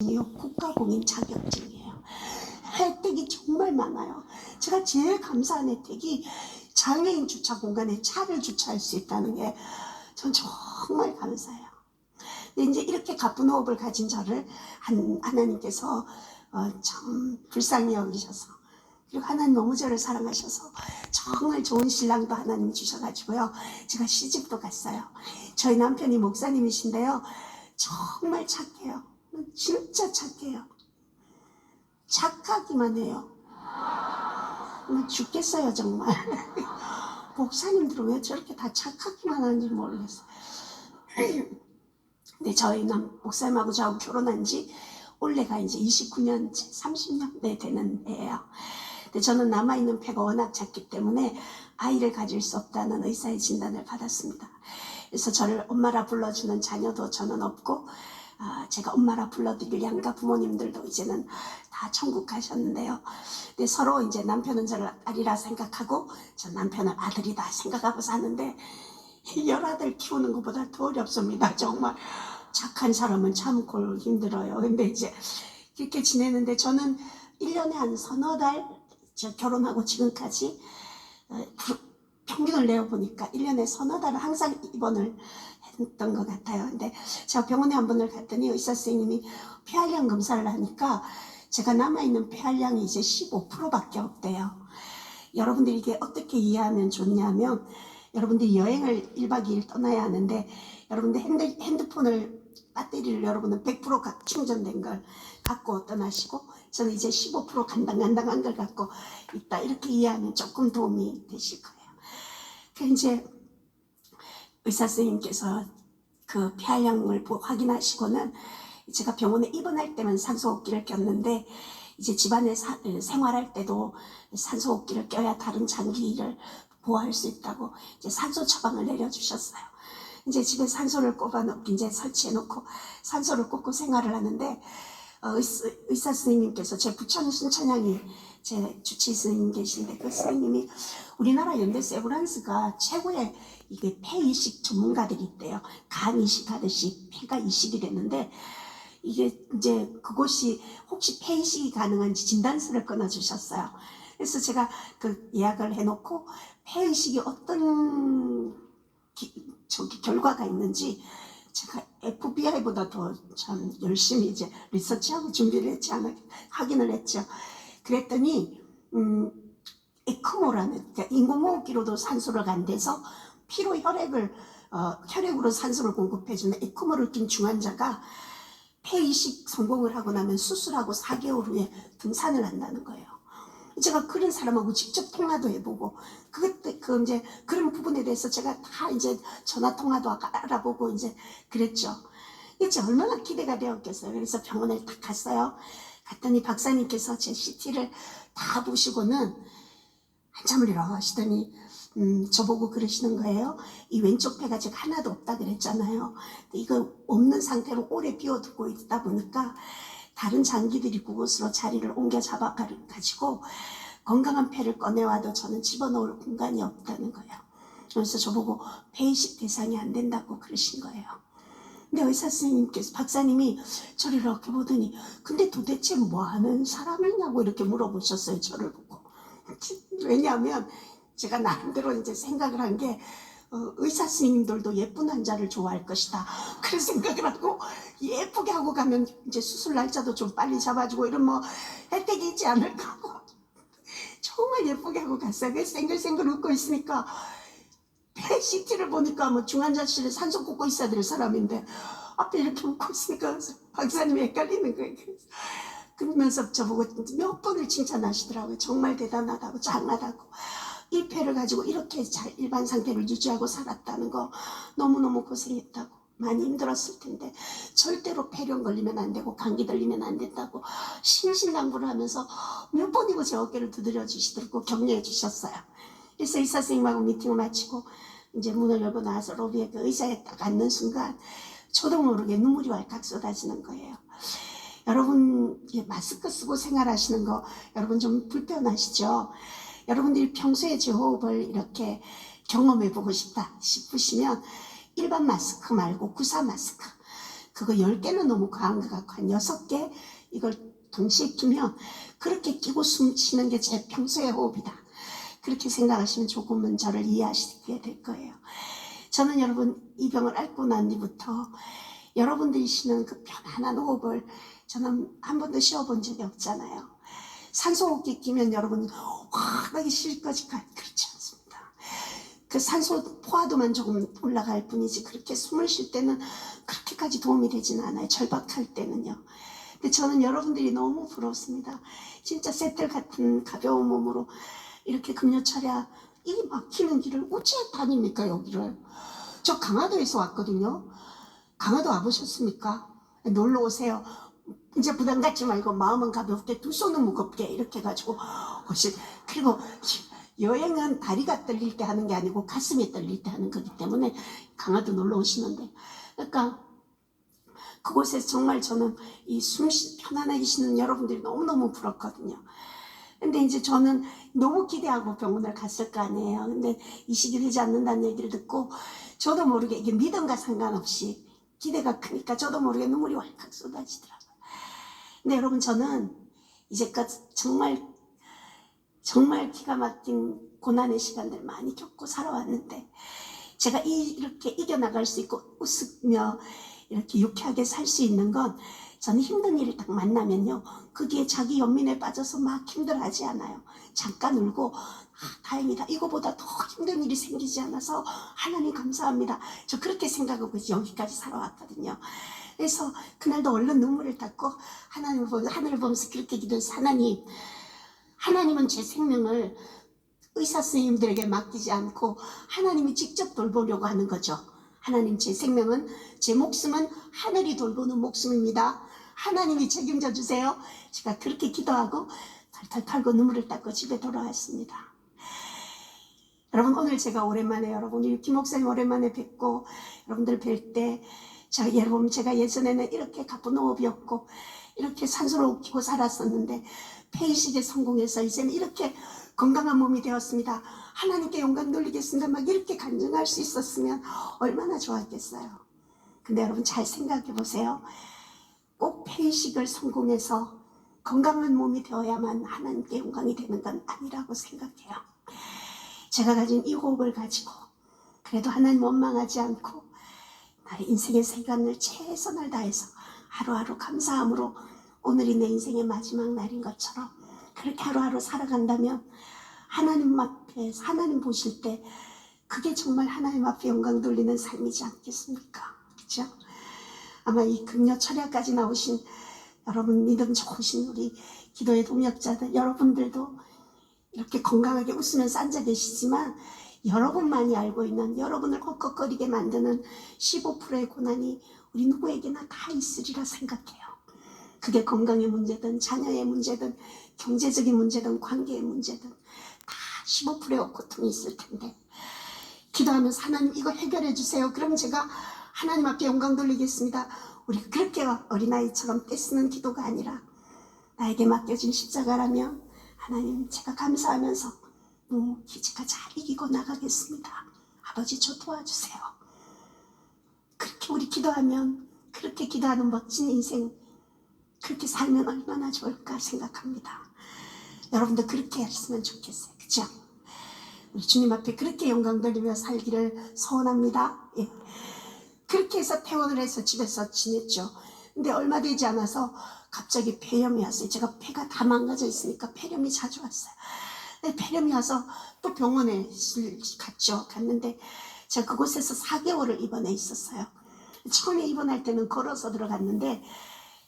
국가공인 자격증이에요. 혜택이 정말 많아요. 제가 제일 감사한 혜택이 장애인 주차 공간에 차를 주차할 수 있다는 게 전 정말 감사해요. 근데 이제 이렇게 가쁜 호흡을 가진 저를 하나님께서 참 불쌍히 여기셔서, 그리고 하나님 너무 저를 사랑하셔서 정말 좋은 신랑도 하나님 주셔가지고요, 제가 시집도 갔어요. 저희 남편이 목사님이신데요, 정말 착해요. 진짜 착해요. 착하기만 해요. 죽겠어요 정말. 목사님들은 왜 저렇게 다 착하기만 하는지 모르겠어요. 근데 저희 목사님하고 저하고 결혼한 지 올해가 이제 29년째, 30년 되는 해예요. 근데 저는 남아있는 폐가 워낙 작기 때문에 아이를 가질 수 없다는 의사의 진단을 받았습니다. 그래서 저를 엄마라 불러주는 자녀도 저는 없고, 제가 엄마라 불러드릴 양가 부모님들도 이제는 다 천국 가셨는데요. 근데 서로 이제 남편은 저를 딸이라 생각하고 저 남편은 아들이다 생각하고 사는데, 열아들 키우는 것보다 더 어렵습니다. 정말 착한 사람은 참고 힘들어요. 근데 이제 그렇게 지내는데 저는 1년에 한 서너 달, 결혼하고 지금까지 평균을 내어보니까 1년에 서너 달은 항상 입원을 했던 것 같아요. 근데 제가 병원에 한 번을 갔더니 의사 선생님이 폐활량 검사를 하니까 제가 남아있는 폐활량이 이제 15%밖에 없대요. 여러분들이 이게 어떻게 이해하면 좋냐면, 여러분들이 여행을 1박 2일 떠나야 하는데, 여러분들 핸드폰을 배터리를 여러분은 100% 충전된 걸 갖고 떠나시고, 저는 이제 15% 간당간당한 걸 갖고 있다, 이렇게 이해하면 조금 도움이 되실 거예요. 그 이제 의사 선생님께서 그 폐활량을 확인하시고는, 제가 병원에 입원할 때만 산소호흡기를 꼈는데 이제 집안에 생활할 때도 산소호흡기를 껴야 다른 장기를 보호할 수 있다고 이제 산소 처방을 내려주셨어요. 이제 집에 산소를 꼽아놓고 이제 설치해놓고 산소를 꽂고 생활을 하는데, 의사 선생님께서, 제 부천 순천향이 제 주치 스님 계신데, 그 스님이 우리나라 연대 세브란스가 최고의 이게 폐 이식 전문가들이 있대요. 간 이식하듯이 폐가 이식이 됐는데, 이게 이제 그곳이 혹시 폐 이식이 가능한지 진단서를 끊어주셨어요. 그래서 제가 그 예약을 해놓고 폐 이식이 어떤 결과가 있는지 제가 FBI보다 더 참 열심히 이제 리서치하고 준비를 했지 않아 확인을 했죠. 그랬더니 에크모라는, 그러니까 인공호흡기로도 산소를 안 돼서 피로 혈액으로 산소를 공급해주는 에크모를 낀 중환자가 폐 이식 성공을 하고 나면 수술하고 4개월 후에 등산을 한다는 거예요. 제가 그런 사람하고 직접 통화도 해보고, 이제 그런 부분에 대해서 제가 다 이제 전화 통화도 알아보고 이제 그랬죠. 이제 얼마나 기대가 되었겠어요. 그래서 병원에 딱 갔어요. 갔더니 박사님께서 제 CT를 다 보시고는 한참을 일어나시더니 저보고 그러시는 거예요. 이 왼쪽 폐가 지금 하나도 없다 그랬잖아요. 이거 없는 상태로 오래 비워두고 있다 보니까 다른 장기들이 그곳으로 자리를 옮겨 잡아가지고 건강한 폐를 꺼내와도 저는 집어넣을 공간이 없다는 거예요. 그래서 저보고 폐 이식 대상이 안 된다고 그러신 거예요. 근데 의사 선생님께서, 박사님이 저를 이렇게 보더니 근데 도대체 뭐 하는 사람이냐고 이렇게 물어보셨어요. 저를 보고. 왜냐하면 제가 나름대로 이제 생각을 한 게, 의사 선생님들도 예쁜 환자를 좋아할 것이다, 그런 생각을 하고, 예쁘게 하고 가면 이제 수술 날짜도 좀 빨리 잡아주고 이런 뭐 혜택이 있지 않을까 하고 정말 예쁘게 하고 갔어요. 그래서 생글생글 웃고 있으니까 폐 CT를 보니까 뭐 중환자실에 산소 꽂고 있어야 될 사람인데 앞에 이렇게 웃고 있으니까 박사님이 헷갈리는 거예요. 그러면서 저보고 몇 번을 칭찬하시더라고요. 정말 대단하다고, 장하다고. 이 폐를 가지고 이렇게 잘 일반 상태를 유지하고 살았다는 거 너무너무 고생했다고, 많이 힘들었을 텐데 절대로 폐렴 걸리면 안 되고 감기 걸리면 안 된다고 신신당부를 하면서 몇 번이고 제 어깨를 두드려 주시더라고, 격려해 주셨어요. 그래서 의사 선생님하고 미팅을 마치고 이제 문을 열고 나와서 로비에 그 의자에 딱 앉는 순간 저도 모르게 눈물이 왈칵 쏟아지는 거예요. 여러분, 마스크 쓰고 생활하시는 거 여러분 좀 불편하시죠? 여러분들이 평소에 제 호흡을 이렇게 경험해보고 싶다 싶으시면 일반 마스크 말고 구사 마스크, 그거 10개는 너무 과한 것 같고 한 6개 이걸 동시에 끼면 그렇게 끼고 숨 쉬는 게 제 평소의 호흡이다. 그렇게 생각하시면 조금은 저를 이해하시게 될 거예요. 저는 여러분 이 병을 앓고 난 뒤부터 여러분들이 쉬는 그 편안한 호흡을 저는 한 번도 쉬어본 적이 없잖아요. 산소호흡기 끼면 여러분 화나게 쉴 거지만 그렇지 않습니다. 그 산소 포화도만 조금 올라갈 뿐이지 그렇게 숨을 쉴 때는 그렇게까지 도움이 되지는 않아요. 절박할 때는요. 근데 저는 여러분들이 너무 부럽습니다. 진짜 쇳들 같은 가벼운 몸으로 이렇게 금요철야 이 막히는 길을 어찌 다닙니까 여기를. 저 강화도에서 왔거든요. 강화도 와보셨습니까? 놀러 오세요. 이제 부담 갖지 말고 마음은 가볍게 두 손은 무겁게 이렇게 해가지고 오시. 그리고 여행은 다리가 떨릴 때 하는 게 아니고 가슴이 떨릴 때 하는 거기 때문에 강화도 놀러 오시는데, 그러니까 그곳에서 정말 저는 이 편안하게 쉬는 여러분들이 너무너무 부럽거든요. 근데 이제 저는 너무 기대하고 병원을 갔을 거 아니에요. 근데 이식이 되지 않는다는 얘기를 듣고 저도 모르게 이게 믿음과 상관없이 기대가 크니까 저도 모르게 눈물이 왈칵 쏟아지더라고요. 근데 여러분 저는 이제껏 정말 기가 막힌 고난의 시간들 많이 겪고 살아왔는데 제가 이렇게 이겨나갈 수 있고 웃으며 이렇게 유쾌하게 살 수 있는 건 저는 힘든 일을 딱 만나면요 거기에 자기 연민에 빠져서 막 힘들어하지 않아요. 잠깐 울고 다행이다 이거보다 더 힘든 일이 생기지 않아서 하나님 감사합니다. 저 그렇게 생각하고 여기까지 살아왔거든요. 그래서 그날도 얼른 눈물을 닦고 하나님을 보면서 그렇게 기도해서 하나님은 제 생명을 의사 선생님들에게 맡기지 않고 하나님이 직접 돌보려고 하는 거죠. 하나님 제 생명은 제 목숨은 하늘이 돌보는 목숨입니다. 하나님이 책임져 주세요. 제가 그렇게 기도하고 탈탈 털고 눈물을 닦고 집에 돌아왔습니다. 여러분 오늘 제가 오랜만에 여러분 김 목사님 오랜만에 뵙고 여러분들 뵐 때 여러분 제가 예전에는 이렇게 가쁜 호흡이었고 이렇게 산소를 웃기고 살았었는데 폐이식에 성공해서 이제는 이렇게 건강한 몸이 되었습니다. 하나님께 영광 돌리겠습니다. 막 이렇게 간증할 수 있었으면 얼마나 좋았겠어요. 근데 여러분 잘 생각해 보세요. 꼭 폐이식을 성공해서 건강한 몸이 되어야만 하나님께 영광이 되는 건 아니라고 생각해요. 제가 가진 이 호흡을 가지고 그래도 하나님 원망하지 않고 나의 인생의 시간을 최선을 다해서 하루하루 감사함으로 오늘이 내 인생의 마지막 날인 것처럼 그렇게 하루하루 살아간다면 하나님 앞에 하나님 보실 때 그게 정말 하나님 앞에 영광 돌리는 삶이지 않겠습니까? 그렇죠? 아마 이 금요 철야까지 나오신 여러분 믿음 좋으신 우리 기도의 동역자들 여러분들도 이렇게 건강하게 웃으면서 앉아 계시지만 여러분만이 알고 있는 여러분을 헉헉거리게 만드는 15%의 고난이 우리 누구에게나 다 있으리라 생각해요. 그게 건강의 문제든 자녀의 문제든 경제적인 문제든 관계의 문제든 다 15%의 고통이 있을 텐데 기도하면서 하나님 이거 해결해 주세요. 그럼 제가 하나님 앞에 영광 돌리겠습니다. 우리 그렇게 어린아이처럼 떼쓰는 기도가 아니라 나에게 맡겨진 십자가라면 하나님 제가 감사하면서 기지가 잘 이기고 나가겠습니다. 아버지 저 도와주세요. 그렇게 우리 기도하면 그렇게 기도하는 멋진 인생 그렇게 살면 얼마나 좋을까 생각합니다. 여러분도 그렇게 했으면 좋겠어요. 그죠? 우리 주님 앞에 그렇게 영광 돌리며 살기를 소원합니다. 예. 그렇게 해서 퇴원을 해서 집에서 지냈죠. 근데 얼마 되지 않아서 갑자기 폐렴이 왔어요. 제가 폐가 다 망가져 있으니까 폐렴이 자주 왔어요. 폐렴이 와서 또 병원에 갔는데 제가 그곳에서 4개월을 입원해 있었어요. 처음에 입원할 때는 걸어서 들어갔는데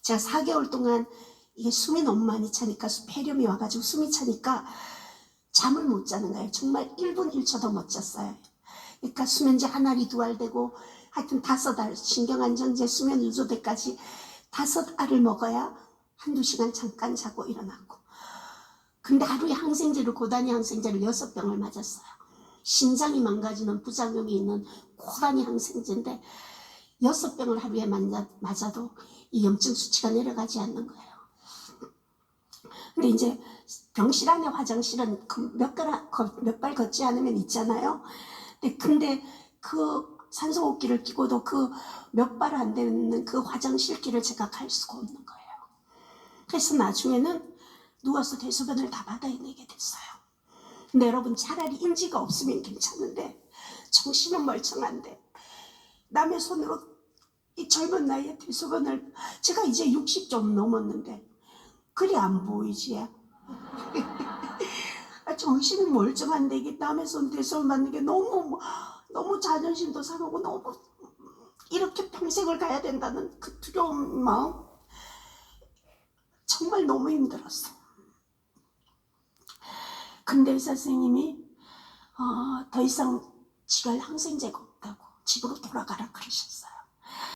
제가 4개월 동안 이게 숨이 너무 많이 차니까 폐렴이 와가지고 숨이 차니까 잠을 못 자는 거예요. 정말 1분 1초도 못 잤어요. 그러니까 수면제 한 알이 2알 되고 하여튼 5알 신경안정제 수면 유도제까지 5알을 먹어야 한두 시간 잠깐 자고 일어났고 근데 하루에 항생제를 고단위 항생제를 6병을 맞았어요. 신장이 망가지는 부작용이 있는 고단위 항생제인데 6병을 하루에 맞아도 이 염증 수치가 내려가지 않는 거예요. 근데 이제 병실 안에 화장실은 몇 발 걷지 않으면 있잖아요. 근데 그 산소호흡기를 끼고도 그 몇 발 안 되는 그 화장실 길을 제가 갈 수가 없는 거예요. 그래서 나중에는 누워서 대소변을 다 받아내게 됐어요. 근데 여러분, 차라리 인지가 없으면 괜찮은데 정신은 멀쩡한데 남의 손으로 이 젊은 나이에 대소변을, 제가 이제 60 좀 넘었는데 그리 안 보이지? 정신은 멀쩡한데 이게 남의 손 대소변 받는 게 너무 자존심도 상하고 너무 이렇게 평생을 가야 된다는 그 두려운 마음, 정말 너무 힘들었어. 근데 의사 선생님이 더 이상 지갈 항생제가 없다고 집으로 돌아가라 그러셨어요.